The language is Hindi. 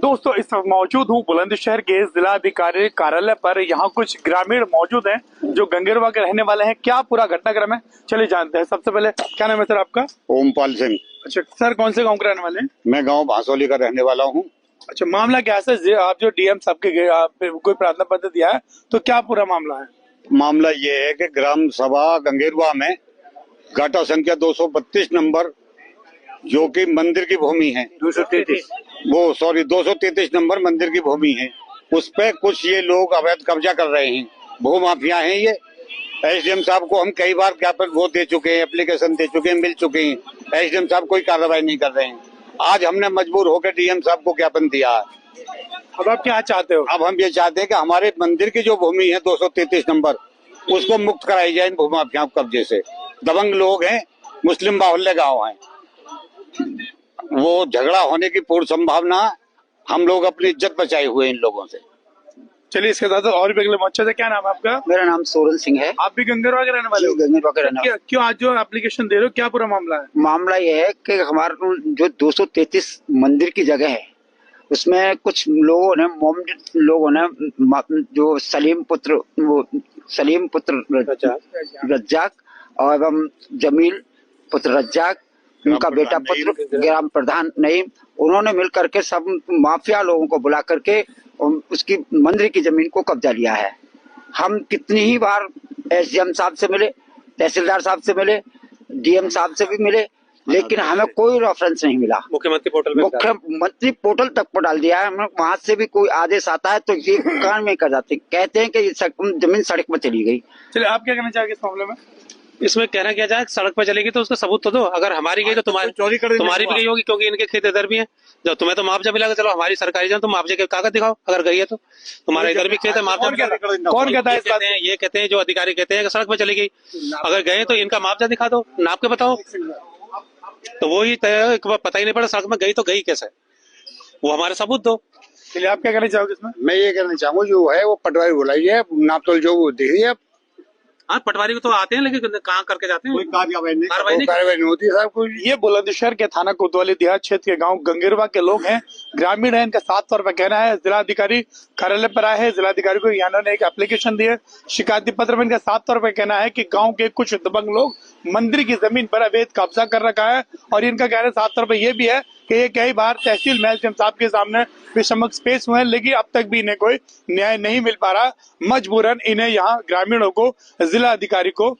दोस्तों इस वक्त मौजूद हूँ बुलंदशहर के जिला अधिकारी कार्यालय पर। यहाँ कुछ ग्रामीण मौजूद हैं जो गंगेरवा के रहने वाले हैं। क्या पूरा घटनाक्रम है चलिए जानते हैं। सबसे पहले क्या नाम है सर आपका? ओमपाल सिंह। अच्छा सर, कौन से गांव के रहने वाले हैं? मैं गांव भांसोली का रहने वाला हूँ। अच्छा, मामला क्या है सर? आप जो डीएम साहब के कोई प्रार्थना पत्र दिया है तो क्या पूरा मामला है? मामला ये है कि ग्राम सभा गंगेरवा में घाटा संख्या 232 नंबर जो कि मंदिर की भूमि है, 233 नंबर मंदिर की भूमि है, उस पे कुछ ये लोग अवैध कब्जा कर रहे हैं। भू माफिया हैं ये। एसडीएम साहब को हम कई बार ज्ञापन वो दे चुके हैं, एप्लीकेशन दे चुके हैं, मिल चुके हैं। एसडीएम साहब कोई कार्रवाई नहीं कर रहे हैं। आज हमने मजबूर होकर डीएम साहब को ज्ञापन दिया है। अब आप क्या चाहते हो? अब हम ये चाहते हैं कि हमारे मंदिर की जो भूमि है 233 नंबर, उसको मुक्त कराई जाए इन भूमाफियाओं के कब्जे से। दबंग लोग हैं, मुस्लिम बाहुल्य गांव हैं, वो झगड़ा होने की पूर्ण संभावना है। हम लोग अपनी इज्जत बचाए हुए इन लोगों से। चलिए इसके साथ और भी अगले मोर्चे से। क्या नाम है आपका? मेरा नाम सोरल सिंह है। आप भी गंगेरवा के रहने वाले हो? गंगेरवा के रहने वाले। क्यों आज जो एप्लीकेशन दे रहे हो, क्या पूरा मामला है? मामला ये है कि हमारा जो 233 मंदिर की जगह है उसमें कुछ लोगों ने जो सलीम पुत्र रज्जाक और एवं जमील पुत्र रज्जाक, उनका बेटा पुत्र ग्राम प्रधान नईम, उन्होंने मिल करके सब माफिया लोगों को बुला करके उसकी मंदिर की जमीन को कब्जा लिया है। हम कितनी ही बार एसडीएम साहब से मिले, तहसीलदार साहब से मिले, डीएम साहब से भी मिले, लेकिन हमें कोई रेफरेंस नहीं मिला। मुख्यमंत्री पोर्टल तक पर डाल दिया है। हमें वहां से भी कोई आदेश आता है तो ये कान में कर जाते, कहते हैं कि जमीन सड़क पर चली गई। चलिए आप क्या कहना चाहेंगे इस मामले में? इसमें कहना क्या जाए, सड़क पर चलेगी तो उसका सबूत तो दो। अगर हमारी गई तो तुम्हारी भी गई होगी, क्योंकि इनके खेत इधर भी हैं। जब तुम्हें तो मुआवजा मिला, चलो हमारी सरकारी जमीन, तुम मुआवजे के कागज दिखाओ अगर गई है तो। तुम्हारा इधर भी खेत है, मुआवजा कौन कहता है? ये कहते हैं जो अधिकारी कहते हैं कि सड़क पर चली गई। अगर गए तो इनका मुआवजा दिखा दो, नाप के बताओ। तो वो ही पता ही नहीं पड़ा सड़क में गई तो गई कैसे, वो हमारे सबूत दो। चलिए आप क्या कहना चाहोगे इसमें? मैं ये कहना चाहूंगा जो है वो पटवारी बुलाई है, नाप तोल जो दिख रही है। हाँ, पटवारी को तो आते हैं, लेकिन कहाँ करके जाते हैं? कोई कार्रवाई नहीं होती है साहब कोई। ये बुलंदशहर के थाना कोतवाली देहात क्षेत्र के गांव गंगेरवा के लोग हैं, ग्रामीण हैं। इनका साफ तौर पर कहना है जिला अधिकारी कार्यालय पर आए हैं। जिलाधिकारी को यहाँ ने एक एप्लीकेशन दी है, शिकायती पत्र में इनका साफ तौर पर कहना है कि गांव के कुछ दबंग लोग मंदिर की जमीन पर अवैध कब्जा कर रखा है। और इनका कहना साफ तौर पर यह भी है कि ये कई बार तहसील महकमे साहब के सामने भी समक्ष पेश हुए हैं, लेकिन अब तक भी इन्हें कोई न्याय नहीं मिल पा रहा। मजबूरन इन्हें यहाँ ग्रामीणों को जिला अधिकारी को